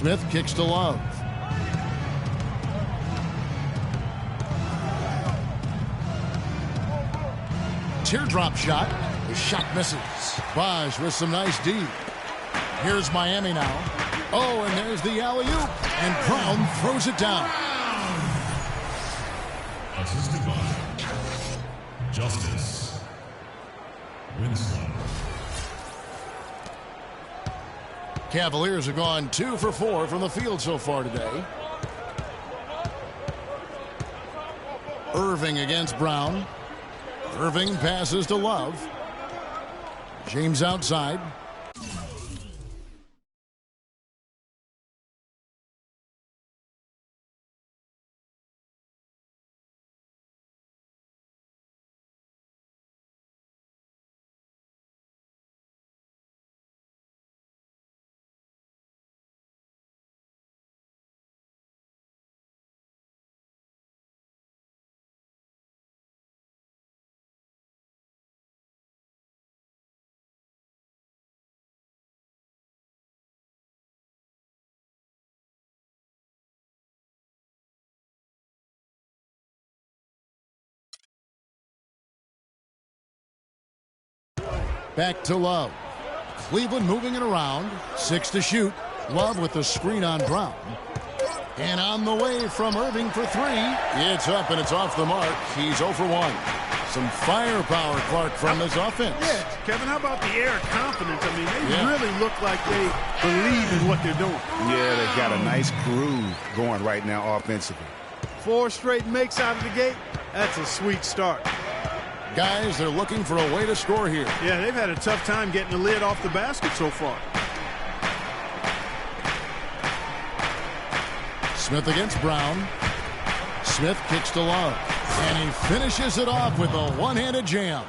Smith kicks to Love. Teardrop shot. The shot misses. Bosch with some nice D. Here's Miami now. Oh, and there's the alley-oop. And Brown throws it down. Assisted by Justice Winslow. Cavaliers have gone 2 for 4 from the field so far today. Irving against Brown. Irving passes to Love. James outside. Back to Love. Cleveland moving it around. 6 to shoot. Love with the screen on Brown. And on the way from Irving for 3. It's up and it's off the mark. He's 0 for 1. Some firepower, Clark, from this offense. Yeah, Kevin, how about the air of confidence? I mean, they really look like they believe in what they're doing. Yeah, they've got a nice groove going right now offensively. 4 straight makes out of the gate. That's a sweet start. Guys, they're looking for a way to score here. Yeah, they've had a tough time getting the lid off the basket so far. Smith against Brown. Smith kicks to Love. And he finishes it off with a one-handed jam.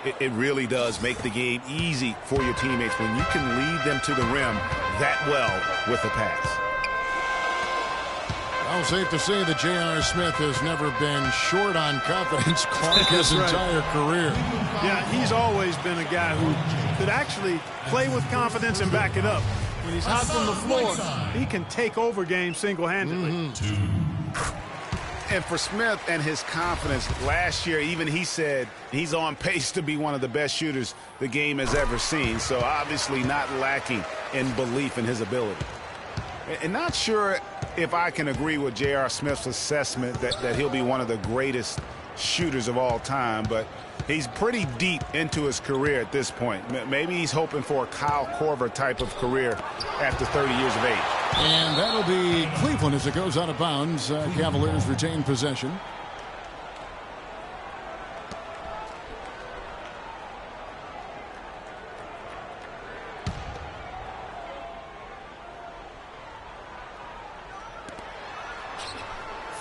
It really does make the game easy for your teammates when you can lead them to the rim that well with a pass. Well, safe to say that J.R. Smith has never been short on confidence, Clark, his entire career. Yeah, he's always been a guy who could actually play with confidence and back it up. When he's hot from the floor, he can take over games single-handedly. And for Smith and his confidence, last year even he said he's on pace to be one of the best shooters the game has ever seen. So obviously not lacking in belief in his ability. And not sure if I can agree with J.R. Smith's assessment that he'll be one of the greatest shooters of all time, but he's pretty deep into his career at this point. Maybe he's hoping for a Kyle Korver type of career after 30 years of age. And that'll be Cleveland as it goes out of bounds. Cavaliers retain possession.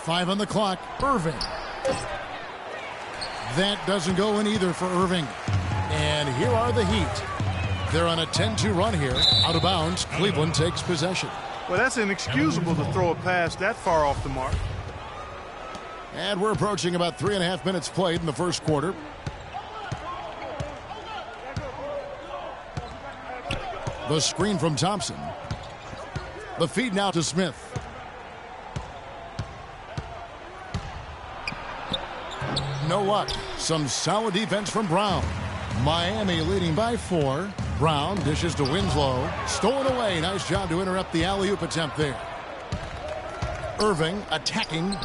Five on the clock. Irving. That doesn't go in either for Irving. And here are the Heat. They're on a 10-2 run here. Out of bounds. Cleveland takes possession. Well, that's inexcusable to throw a pass that far off the mark. And we're approaching about 3.5 minutes played in the first quarter. The screen from Thompson. The feed now to Smith. No luck. Some solid defense from Brown. Miami leading by 4. Brown dishes to Winslow. Stolen away. Nice job to interrupt the alley-oop attempt there. Irving attacking.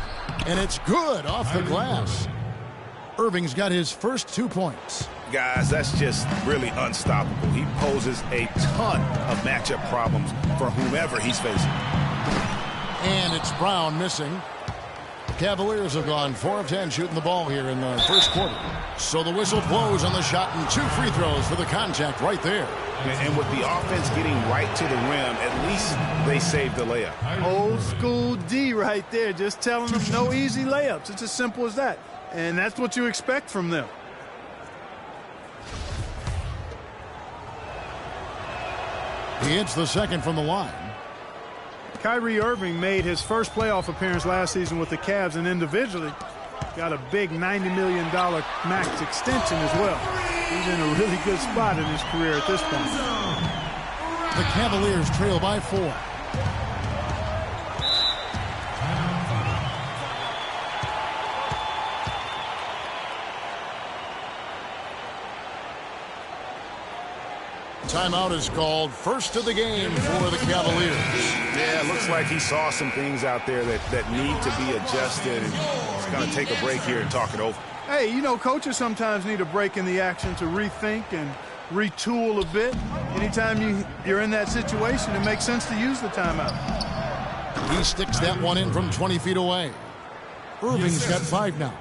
And it's good off the glass. Irving's got his first 2 points. Guys, that's just really unstoppable. He poses a ton of matchup problems for whomever he's facing. And it's Brown missing. Cavaliers have gone 4 of 10 shooting the ball here in the first quarter. So the whistle blows on the shot and 2 free throws for the contact right there. And with the offense getting right to the rim, at least they saved the layup. Old school D right there, just telling them no easy layups. It's as simple as that. And that's what you expect from them. He hits the second from the line. Kyrie Irving made his first playoff appearance last season with the Cavs and individually got a big $90 million max extension as well. He's in a really good spot in his career at this point. The Cavaliers trail by 4. timeout is called. First of the game for the Cavaliers. Yeah, it looks like he saw some things out there that need to be adjusted, and he's going to take a break here and talk it over. Hey, you know, coaches sometimes need a break in the action to rethink and retool a bit. Anytime you're in that situation, it makes sense to use the timeout. He sticks that one in from 20 feet away. Irving's got 5 now.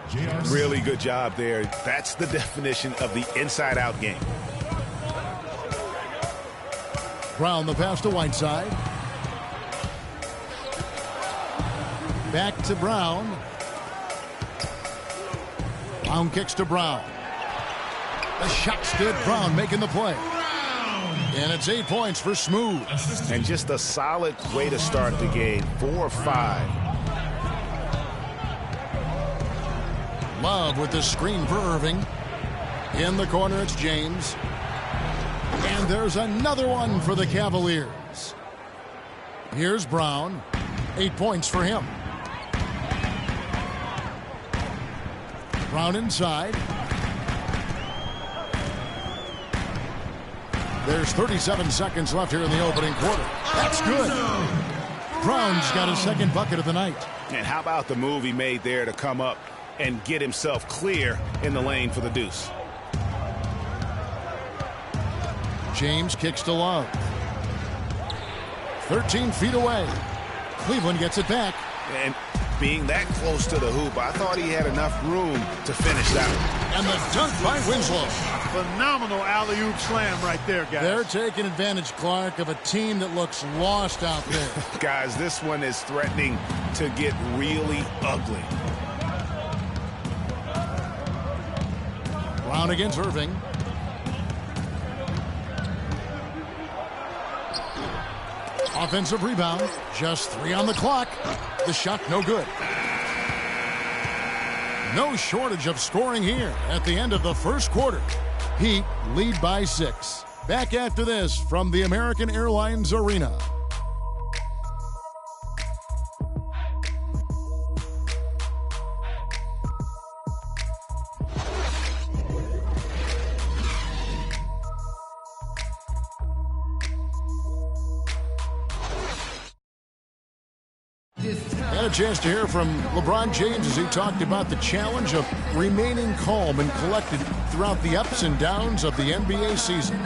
Really good job there. That's the definition of the inside-out game. Brown the pass to Whiteside. Back to Brown. Brown kicks to Brown. The shot's good. Brown making the play. And it's 8 points for Smooth. And just a solid way to start the game. 4-5. Love with the screen for Irving. In the corner, it's James. And there's another one for the Cavaliers. Here's Brown. 8 points for him. Brown inside. There's 37 seconds left here in the opening quarter. That's good. Brown's got his second bucket of the night. And how about the move he made there to come up and get himself clear in the lane for the deuce? James kicks to Love. 13 feet away. Cleveland gets it back. And being that close to the hoop, I thought he had enough room to finish that. And the dunk by Winslow. Phenomenal alley-oop slam right there, guys. They're taking advantage, Clark, of a team that looks lost out there. Guys, this one is threatening to get really ugly. Brown against Irving. Offensive rebound. Just 3 on the clock. The shot no good. No shortage of scoring here at the end of the first quarter. Heat lead by 6. Back after this from the American Airlines Arena. Had a chance to hear from LeBron James as he talked about the challenge of remaining calm and collected throughout the ups and downs of the NBA season.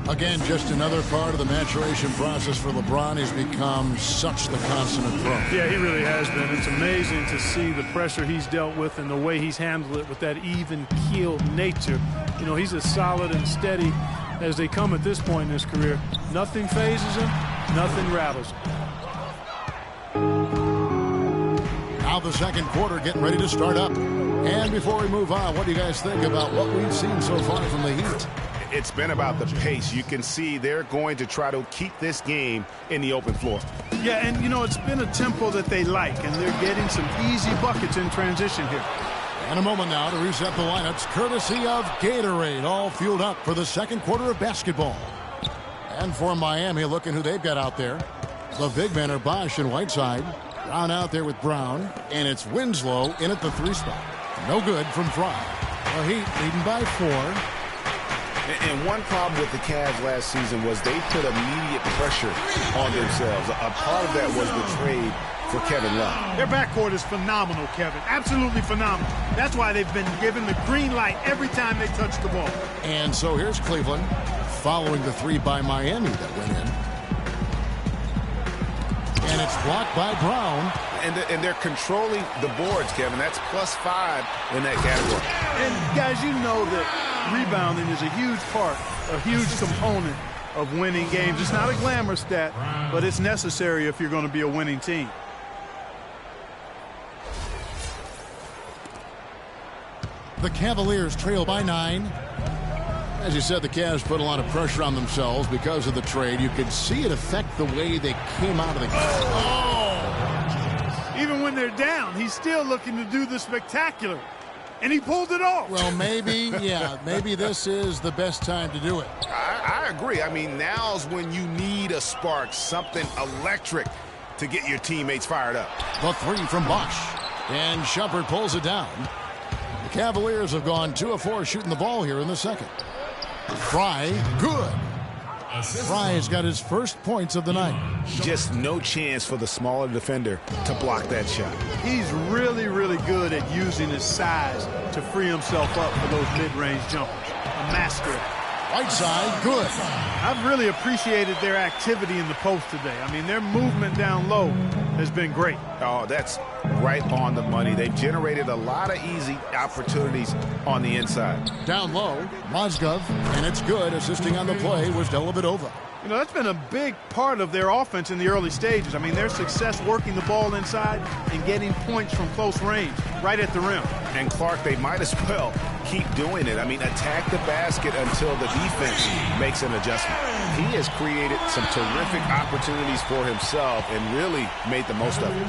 Again, just another part of the maturation process for LeBron. He's become such the consummate pro. Yeah, he really has been. It's amazing to see the pressure he's dealt with and the way he's handled it with that even-keeled nature. You know, he's as solid and steady as they come at this point in his career. Nothing phases him, nothing rattles him. Now the second quarter getting ready to start up. And before we move on, what do you guys think about what we've seen so far from the Heat? It's been about the pace. You can see they're going to try to keep this game in the open floor. Yeah, and, you know, it's been a tempo that they like, and they're getting some easy buckets in transition here. And a moment now to reset the lineups, courtesy of Gatorade, all fueled up for the second quarter of basketball. And for Miami, looking who they've got out there. The big men are Bosch and Whiteside. Brown out there with Brown, and it's Winslow in at the 3 spot. No good from Fry. The Heat leading by 4. And one problem with the Cavs last season was they put immediate pressure on themselves. A part of that was the trade for Kevin Love. Their backcourt is phenomenal, Kevin. Absolutely phenomenal. That's why they've been given the green light every time they touch the ball. And so here's Cleveland following the 3 by Miami that went in. And it's blocked by Brown. And they're controlling the boards, Kevin. That's +5 in that category. And, guys, you know that rebounding is a huge part, a huge component of winning games. It's not a glamour stat, but it's necessary if you're going to be a winning team. The Cavaliers trail by 9. As you said, the Cavs put a lot of pressure on themselves because of the trade. You could see it affect the way they came out of the game. Oh! Even when they're down, he's still looking to do the spectacular. And he pulled it off. Well, maybe, yeah, maybe this is the best time to do it. I agree. I mean, now's when you need a spark, something electric to get your teammates fired up. The 3 from Bosch. And Shumpert pulls it down. Cavaliers have gone 2 of 4 shooting the ball here in the second. Fry, good. Fry's got his first points of the night. Just no chance for the smaller defender to block that shot. He's really, really good at using his size to free himself up for those mid-range jumpers. A master. Right side, good. I've really appreciated their activity in the post today. I mean, their movement down low has been great. Oh, that's right on the money. They've generated a lot of easy opportunities on the inside. Down low, Mozgov, and it's good. Assisting on the play was Dellavedova. You know, that's been a big part of their offense in the early stages. I mean, their success working the ball inside and getting points from close range, right at the rim. And Clark, they might as well keep doing it. I mean, attack the basket until the defense makes an adjustment. He has created some terrific opportunities for himself and really made the most of it.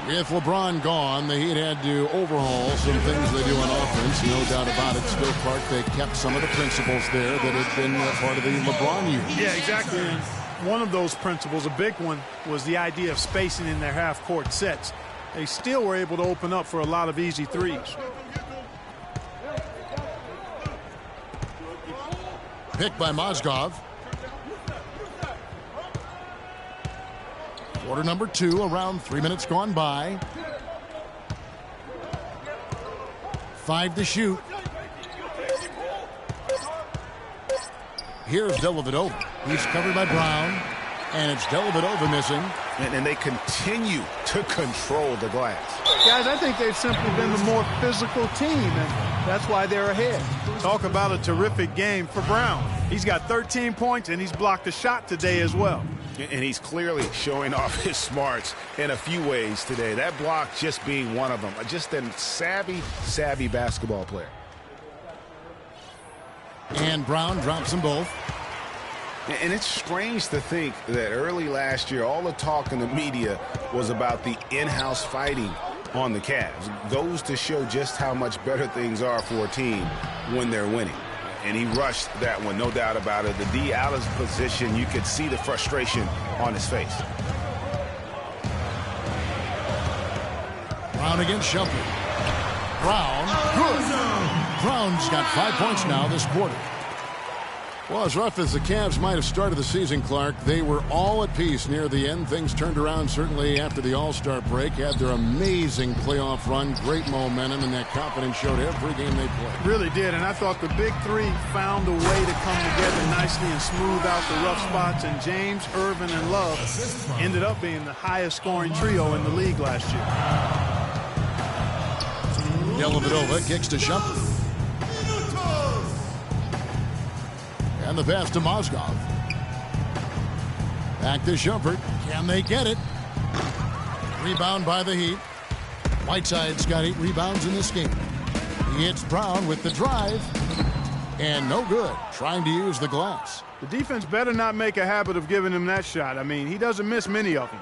With LeBron gone, the Heat had to overhaul some things they do on offense. No doubt about it. Still, Clark, they kept some of the principles there that had been part of the LeBron years. Yeah, exactly. And one of those principles, a big one, was the idea of spacing in their half-court sets. They still were able to open up for a lot of easy threes. Picked by Mozgov. Quarter number 2, around 3 minutes gone by. 5 to shoot. Here's Dellavedova. He's covered by Brown, and it's Dellavedova missing. And they continue to control the glass. Guys, I think they've simply been the more physical team, and that's why they're ahead. Talk about a terrific game for Brown. He's got 13 points, and he's blocked a shot today as well. And he's clearly showing off his smarts in a few ways today. That block just being one of them. Just a savvy basketball player. And Brown drops them both. And it's strange to think that early last year, all the talk in the media was about the in-house fighting on the Cavs. Goes to show just how much better things are for a team when they're winning. And he rushed that one, no doubt about it. The D out of position, you could see the frustration on his face. Brown against Shumpert. Brown, good. Brown's got 5 points now this quarter. Well, as rough as the Cavs might have started the season, Clark, they were all at peace near the end. Things turned around certainly after the All-Star break. Had their amazing playoff run, great momentum, and that confidence showed every game they played. Really did, and I thought the big three found a way to come together nicely and smooth out the rough spots, and James, Irvin, and Love ended up being the highest scoring trio in the league last year. Dellavedova kicks to Shumpert. And the pass to Mozgov. Back to Shumpert. Can they get it? Rebound by the Heat. Whiteside's got 8 rebounds in this game. He hits Brown with the drive. And no good. Trying to use the glass. The defense better not make a habit of giving him that shot. I mean, he doesn't miss many of them.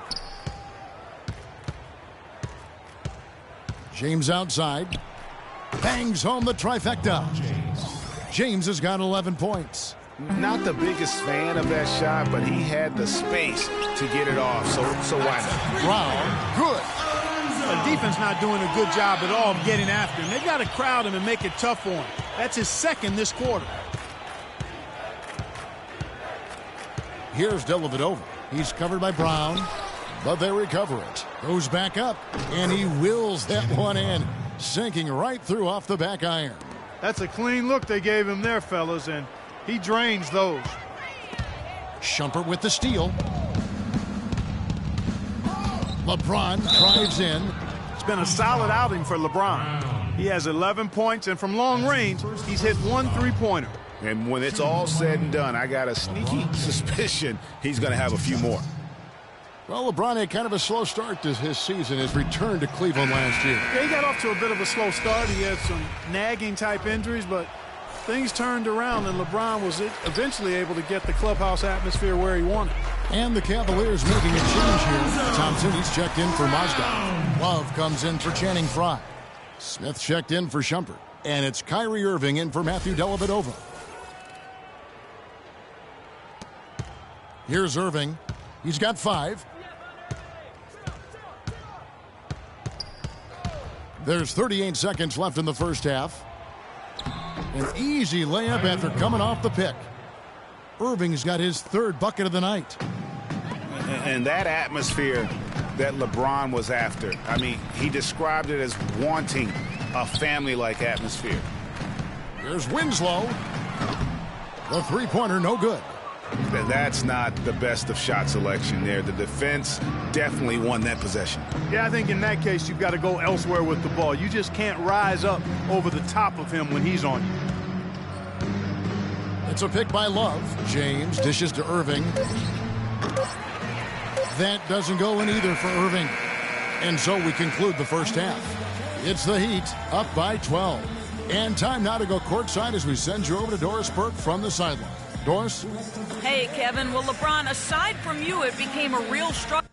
James outside. Bangs home the trifecta. James has got 11 points. Not the biggest fan of that shot, but he had the space to get it off, so why not? Brown, good. The defense not doing a good job at all of getting after him. They've got to crowd him and make it tough for him. That's his second this quarter. Here's Dellavedova. He's covered by Brown, but they recover it. Goes back up, and he wills that one in, sinking right through off the back iron. That's a clean look they gave him there, fellas, and he drains those. Shumpert with the steal. LeBron drives in. It's been a solid outing for LeBron. He has 11 points, and from long range, he's hit 1 3-pointer. And when it's all said and done, I got a sneaky suspicion he's going to have a few more. Well, LeBron had kind of a slow start to his season, his return to Cleveland last year. Yeah, he got off to a bit of a slow start. He had some nagging-type injuries, but things turned around, and LeBron was eventually able to get the clubhouse atmosphere where he wanted. And the Cavaliers making a change here. Thompson, he's checked in for Mozgov. Love comes in for Channing Frye. Smith checked in for Shumpert. And it's Kyrie Irving in for Matthew Dellavedova. Here's Irving. He's got 5. There's 38 seconds left in the first half. An easy layup after coming off the pick. Irving's got his third bucket of the night. And that atmosphere that LeBron was after, I mean, he described it as wanting a family-like atmosphere. There's Winslow. The three-pointer, no good. That's not the best of shot selection there. The defense definitely won that possession. Yeah, I think in that case, you've got to go elsewhere with the ball. You just can't rise up over the top of him when he's on you. It's a pick by Love. James dishes to Irving. That doesn't go in either for Irving. And so we conclude the first half. It's the Heat up by 12. And time now to go courtside as we send you over to Doris Burke from the sideline. Doris? Hey, Kevin. Well, LeBron, aside from you, it became a real struggle.